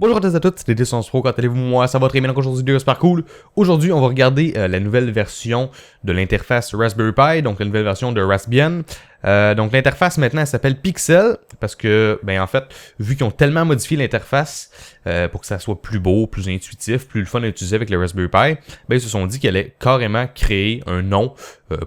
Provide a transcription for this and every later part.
Bonjour à tous et à toutes, c'est Edison Pro, quand allez-vous? Moi, ça va très bien, donc aujourd'hui, c'est super cool. Aujourd'hui, on va regarder la nouvelle version de l'interface Raspberry Pi, donc la nouvelle version de Raspbian. Donc l'interface maintenant, elle s'appelle Pixel, parce que, en fait, vu qu'ils ont tellement modifié l'interface pour que ça soit plus beau, plus intuitif, plus le fun à utiliser avec le Raspberry Pi, ils se sont dit qu'elle allait carrément créer un nom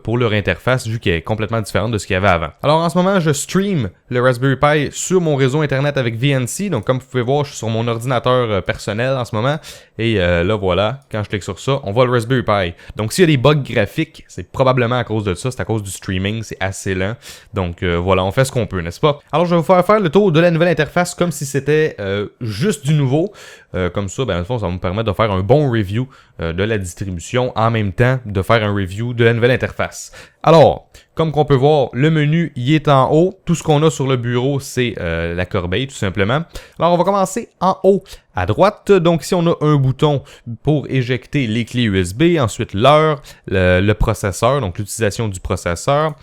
pour leur interface, vu qu'elle est complètement différente de ce qu'il y avait avant. Alors en ce moment, je stream le Raspberry Pi sur mon réseau internet avec VNC, donc comme vous pouvez voir, je suis sur mon ordinateur personnel en ce moment, et là voilà, quand je clique sur ça, on voit le Raspberry Pi. Donc s'il y a des bugs graphiques, c'est probablement à cause de ça, c'est à cause du streaming, c'est assez lent. Donc voilà, on fait ce qu'on peut, n'est-ce pas? Alors je vais vous faire le tour de la nouvelle interface comme si c'était juste du nouveau. Comme ça, dans le fond, ça va me permettre de faire un bon review de la distribution en même temps de faire un review de la nouvelle interface. Alors, comme qu'on peut voir, le menu il est en haut. Tout ce qu'on a sur le bureau, c'est la corbeille, tout simplement. Alors, on va commencer en haut à droite. Donc, ici, on a un bouton pour éjecter les clés USB. Ensuite, l'heure, le processeur, donc l'utilisation du processeur,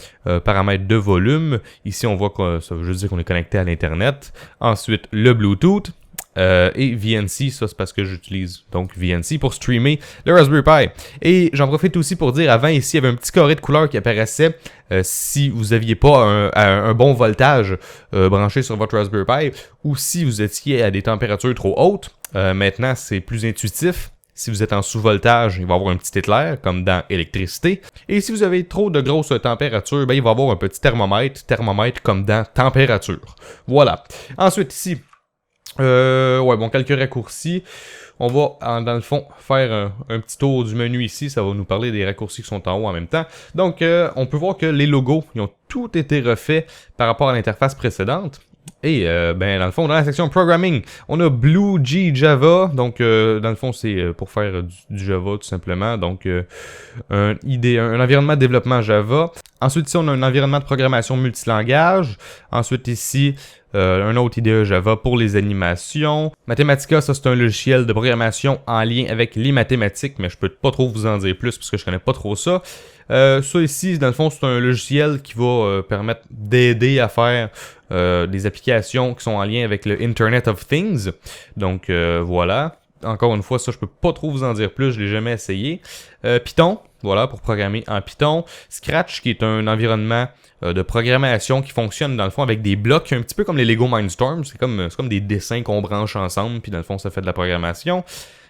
paramètres de volume. Ici, on voit que ça veut juste dire qu'on est connecté à l'Internet. Ensuite, le Bluetooth. Et VNC, ça c'est parce que j'utilise donc VNC pour streamer le Raspberry Pi. Et j'en profite aussi pour dire, avant ici, il y avait un petit carré de couleur qui apparaissait si vous n'aviez pas un bon voltage branché sur votre Raspberry Pi ou si vous étiez à des températures trop hautes. Maintenant, c'est plus intuitif. Si vous êtes en sous-voltage, il va y avoir un petit éclair, comme dans électricité. Et si vous avez trop de grosses températures, il va y avoir un petit thermomètre comme dans température. Voilà. Ensuite, ici, quelques raccourcis. On va, dans le fond, faire un petit tour du menu ici. Ça va nous parler des raccourcis qui sont en haut en même temps. Donc, on peut voir que les logos, ils ont tout été refaits par rapport à l'interface précédente. Et, dans le fond, dans la section Programming, on a BlueG Java. Donc, dans le fond, c'est pour faire du Java, tout simplement. Donc, un environnement de développement Java. Ensuite, ici, on a un environnement de programmation multilangage. Ensuite, ici, un autre IDE Java pour les animations. Mathematica, ça c'est un logiciel de programmation en lien avec les mathématiques, mais je peux pas trop vous en dire plus parce que je connais pas trop ça. Ça ici, dans le fond, c'est un logiciel qui va permettre d'aider à faire des applications qui sont en lien avec le Internet of Things. Donc voilà. Encore une fois, ça je peux pas trop vous en dire plus, je l'ai jamais essayé. Python, voilà, pour programmer en Python. Scratch, qui est un environnement de programmation qui fonctionne dans le fond avec des blocs, un petit peu comme les Lego Mindstorm. C'est comme des dessins qu'on branche ensemble, puis dans le fond, ça fait de la programmation.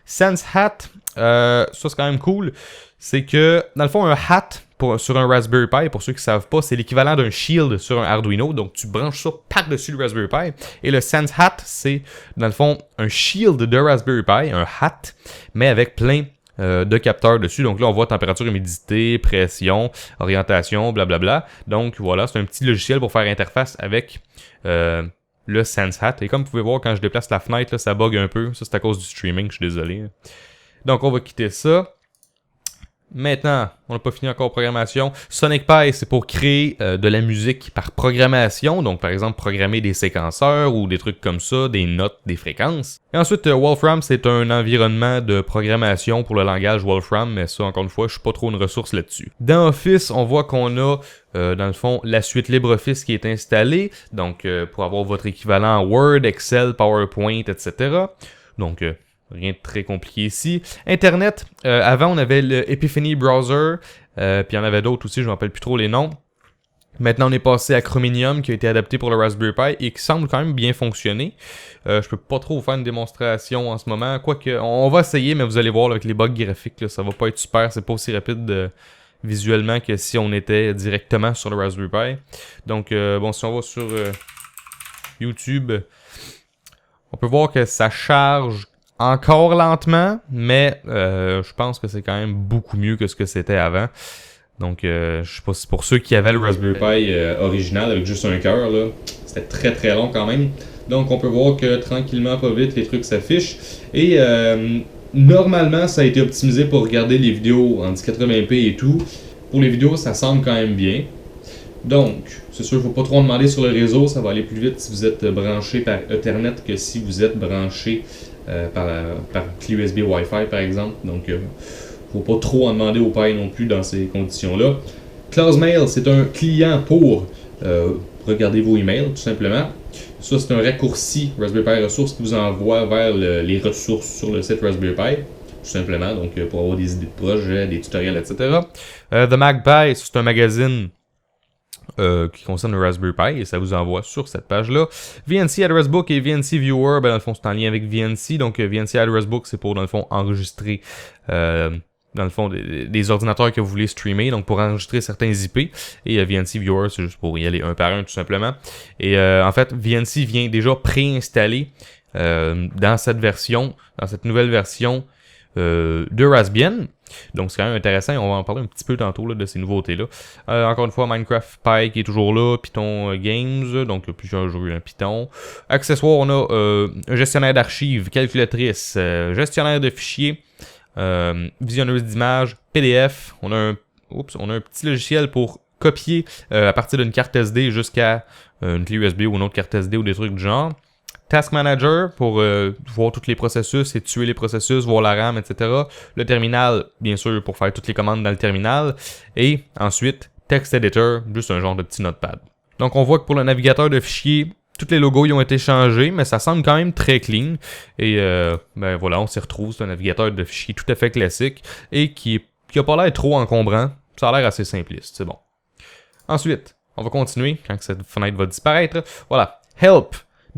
SenseHat, ça c'est quand même cool. C'est que, dans le fond, un hat sur un Raspberry Pi, pour ceux qui ne savent pas, c'est l'équivalent d'un shield sur un Arduino. Donc, tu branches ça par-dessus le Raspberry Pi. Et le SenseHat, c'est, dans le fond, un shield de Raspberry Pi, un hat, mais avec plein de capteurs dessus. Donc là, on voit température, humidité, pression, orientation, blablabla. Donc voilà, c'est un petit logiciel pour faire interface avec le SenseHat. Et comme vous pouvez voir, quand je déplace la fenêtre, là, ça bug un peu. Ça, c'est à cause du streaming, je suis désolé. Donc on va quitter ça. Maintenant, on n'a pas fini encore programmation. SonicPi, c'est pour créer de la musique par programmation. Donc, par exemple, programmer des séquenceurs ou des trucs comme ça, des notes, des fréquences. Et ensuite, Wolfram, c'est un environnement de programmation pour le langage Wolfram. Mais ça, encore une fois, je suis pas trop une ressource là-dessus. Dans Office, on voit qu'on a, dans le fond, la suite LibreOffice qui est installée. Donc, pour avoir votre équivalent Word, Excel, PowerPoint, etc. Donc, rien de très compliqué ici. Internet, avant on avait le Epiphany Browser, puis il y en avait d'autres aussi, je ne me rappelle plus trop les noms. Maintenant on est passé à Chromium qui a été adapté pour le Raspberry Pi et qui semble quand même bien fonctionner. Je peux pas trop vous faire une démonstration en ce moment, quoique on va essayer, mais vous allez voir là, avec les bugs graphiques, là, ça va pas être super, c'est pas aussi rapide visuellement que si on était directement sur le Raspberry Pi. Donc si on va sur YouTube, on peut voir que ça charge encore lentement, mais je pense que c'est quand même beaucoup mieux que ce que c'était avant. Donc, je sais pas si pour ceux qui avaient le Raspberry Pi original avec juste un cœur, là, c'était très très long quand même. Donc, on peut voir que tranquillement, pas vite, les trucs s'affichent. Et normalement, ça a été optimisé pour regarder les vidéos en 1080p et tout. Pour les vidéos, ça semble quand même bien. Donc, c'est sûr, il ne faut pas trop en demander sur le réseau. Ça va aller plus vite si vous êtes branché par Ethernet que si vous êtes branché par clé USB Wi-Fi par exemple. Donc, faut pas trop en demander au Pi non plus dans ces conditions-là. ClausMail, c'est un client pour regarder vos emails, tout simplement. Ça, c'est un raccourci Raspberry Pi Ressources qui vous envoie vers les ressources sur le site Raspberry Pi, tout simplement, donc pour avoir des idées de projets, des tutoriels, etc. The Magpie, c'est un magazine qui concerne le Raspberry Pi et ça vous envoie sur cette page-là. VNC Address Book et VNC Viewer, ben dans le fond, c'est en lien avec VNC. Donc, VNC Address Book, c'est pour, dans le fond, enregistrer dans le fond, des ordinateurs que vous voulez streamer, donc pour enregistrer certains IP. Et VNC Viewer, c'est juste pour y aller un par un, tout simplement. Et en fait, VNC vient déjà préinstallé dans cette version, dans cette nouvelle version de Raspbian. Donc c'est quand même intéressant, on va en parler un petit peu tantôt là, de ces nouveautés-là. Encore une fois, Minecraft Pi qui est toujours là, Python Games, donc plusieurs jeux un Python. Accessoires, on a un gestionnaire d'archives, calculatrice, gestionnaire de fichiers, visionneuse d'images, PDF. On a un petit logiciel pour copier à partir d'une carte SD jusqu'à une clé USB ou une autre carte SD ou des trucs du genre. Task Manager pour voir tous les processus et tuer les processus, voir la RAM, etc. Le terminal, bien sûr, pour faire toutes les commandes dans le terminal. Et ensuite, Text Editor, juste un genre de petit notepad. Donc on voit que pour le navigateur de fichiers, tous les logos ils ont été changés, mais ça semble quand même très clean. Et ben voilà, on s'y retrouve, c'est un navigateur de fichiers tout à fait classique et qui a pas l'air trop encombrant. Ça a l'air assez simpliste, c'est bon. Ensuite, on va continuer quand cette fenêtre va disparaître. Voilà, Help.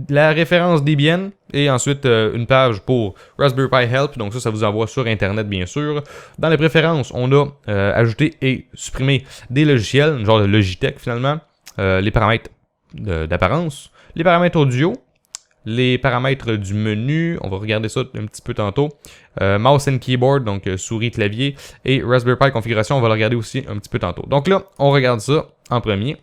La référence Debian et ensuite une page pour Raspberry Pi Help, donc ça vous envoie sur internet bien sûr. Dans les préférences, on a ajouté et supprimé des logiciels, genre de Logitech finalement, les paramètres d'apparence, les paramètres audio, les paramètres du menu, on va regarder ça un petit peu tantôt, mouse and keyboard, donc souris, clavier, et Raspberry Pi configuration, on va le regarder aussi un petit peu tantôt. Donc là, on regarde ça en premier.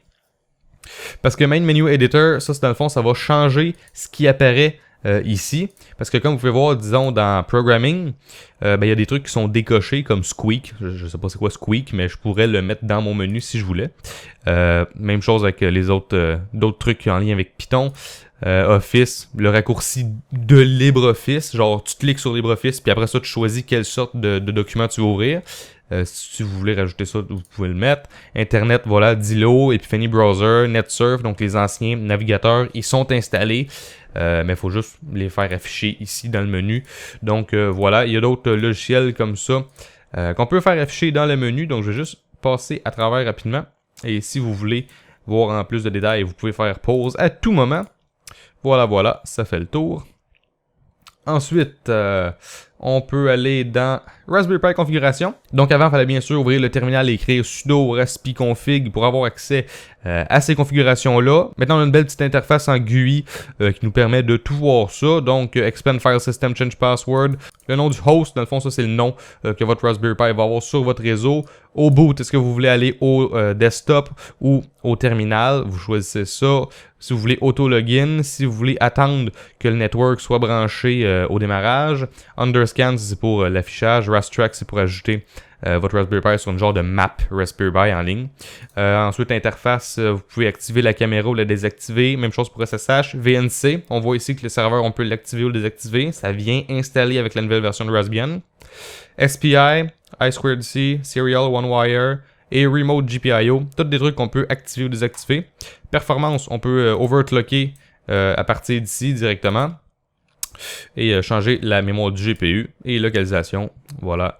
Parce que Main Menu Editor, ça c'est dans le fond, ça va changer ce qui apparaît ici. Parce que comme vous pouvez voir, disons dans Programming, ben, y a des trucs qui sont décochés comme Squeak. Je sais pas c'est quoi Squeak, mais je pourrais le mettre dans mon menu si je voulais. Même chose avec les autres d'autres trucs en lien avec Python. Office, le raccourci de LibreOffice, genre tu cliques sur LibreOffice puis après ça tu choisis quelle sorte de document tu veux ouvrir. Si vous voulez rajouter ça, vous pouvez le mettre. Internet, voilà, Dilo, Epiphany Browser, NetSurf, donc les anciens navigateurs, ils sont installés. Mais il faut juste les faire afficher ici dans le menu. Donc voilà, il y a d'autres logiciels comme ça qu'on peut faire afficher dans le menu. Donc je vais juste passer à travers rapidement. Et si vous voulez voir en plus de détails, vous pouvez faire pause à tout moment. Voilà, ça fait le tour. Ensuite, on peut aller dans Raspberry Pi configuration. Donc avant, il fallait bien sûr ouvrir le terminal et écrire sudo raspi-config pour avoir accès à ces configurations-là. Maintenant, on a une belle petite interface en GUI qui nous permet de tout voir ça. Donc, Expand File System, Change Password. Le nom du host, dans le fond, ça c'est le nom que votre Raspberry Pi va avoir sur votre réseau. Au boot, est-ce que vous voulez aller au desktop ou au terminal? Vous choisissez ça. Si vous voulez auto-login, si vous voulez attendre que le network soit branché au démarrage. Underscan, c'est pour l'affichage. Rastrack, c'est pour ajouter votre Raspberry Pi sur une genre de map Raspberry Pi en ligne. Ensuite, interface, vous pouvez activer la caméra ou la désactiver. Même chose pour SSH. VNC, on voit ici que le serveur, on peut l'activer ou le désactiver. Ça vient installer avec la nouvelle version de Raspbian. SPI, I2C, Serial, OneWire et Remote GPIO. Tous des trucs qu'on peut activer ou désactiver. Performance, on peut overclocker à partir d'ici directement. Et changer la mémoire du GPU. Et localisation, voilà.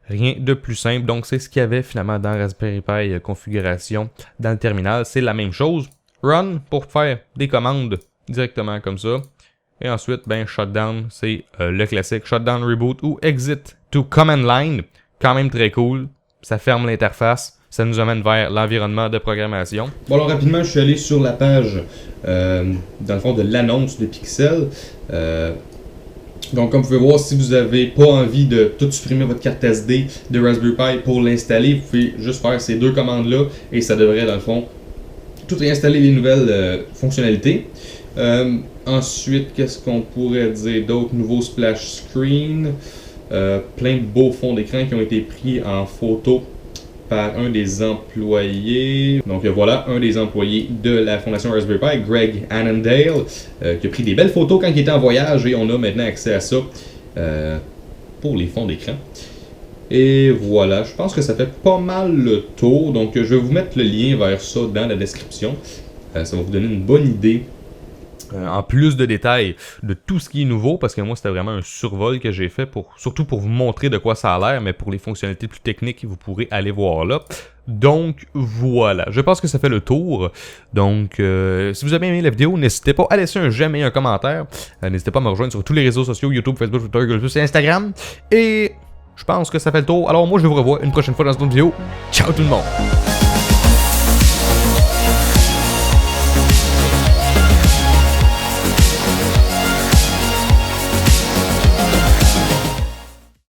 Rien de plus simple. Donc, c'est ce qu'il y avait finalement dans Raspberry Pi configuration dans le terminal. C'est la même chose. Run pour faire des commandes directement comme ça. Et ensuite, ben, shutdown, c'est le classique. Shutdown, reboot ou exit to command line. Quand même très cool. Ça ferme l'interface. Ça nous amène vers l'environnement de programmation. Bon, alors rapidement, je suis allé sur la page, dans le fond, de l'annonce de Pixel. Donc, comme vous pouvez voir, si vous n'avez pas envie de tout supprimer votre carte SD de Raspberry Pi pour l'installer, vous pouvez juste faire ces deux commandes-là et ça devrait, dans le fond, tout réinstaller les nouvelles fonctionnalités. Ensuite, qu'est-ce qu'on pourrait dire d'autre? Nouveau splash screen, plein de beaux fonds d'écran qui ont été pris en photo par un des employés. Donc voilà, un des employés de la fondation Raspberry Pi, Greg Annandale, qui a pris des belles photos quand il était en voyage et on a maintenant accès à ça pour les fonds d'écran. Et voilà, je pense que ça fait pas mal le tour. Donc je vais vous mettre le lien vers ça dans la description. Ça va vous donner une bonne idée. En plus de détails de tout ce qui est nouveau, parce que moi c'était vraiment un survol que j'ai fait, surtout pour vous montrer de quoi ça a l'air, mais pour les fonctionnalités plus techniques, vous pourrez aller voir là. Donc voilà, je pense que ça fait le tour. Donc si vous avez aimé la vidéo, n'hésitez pas à laisser un j'aime et un commentaire. N'hésitez pas à me rejoindre sur tous les réseaux sociaux, YouTube, Facebook, Twitter, Google+, et Instagram. Et je pense que ça fait le tour. Alors moi je vous revois une prochaine fois dans une autre vidéo. Ciao tout le monde!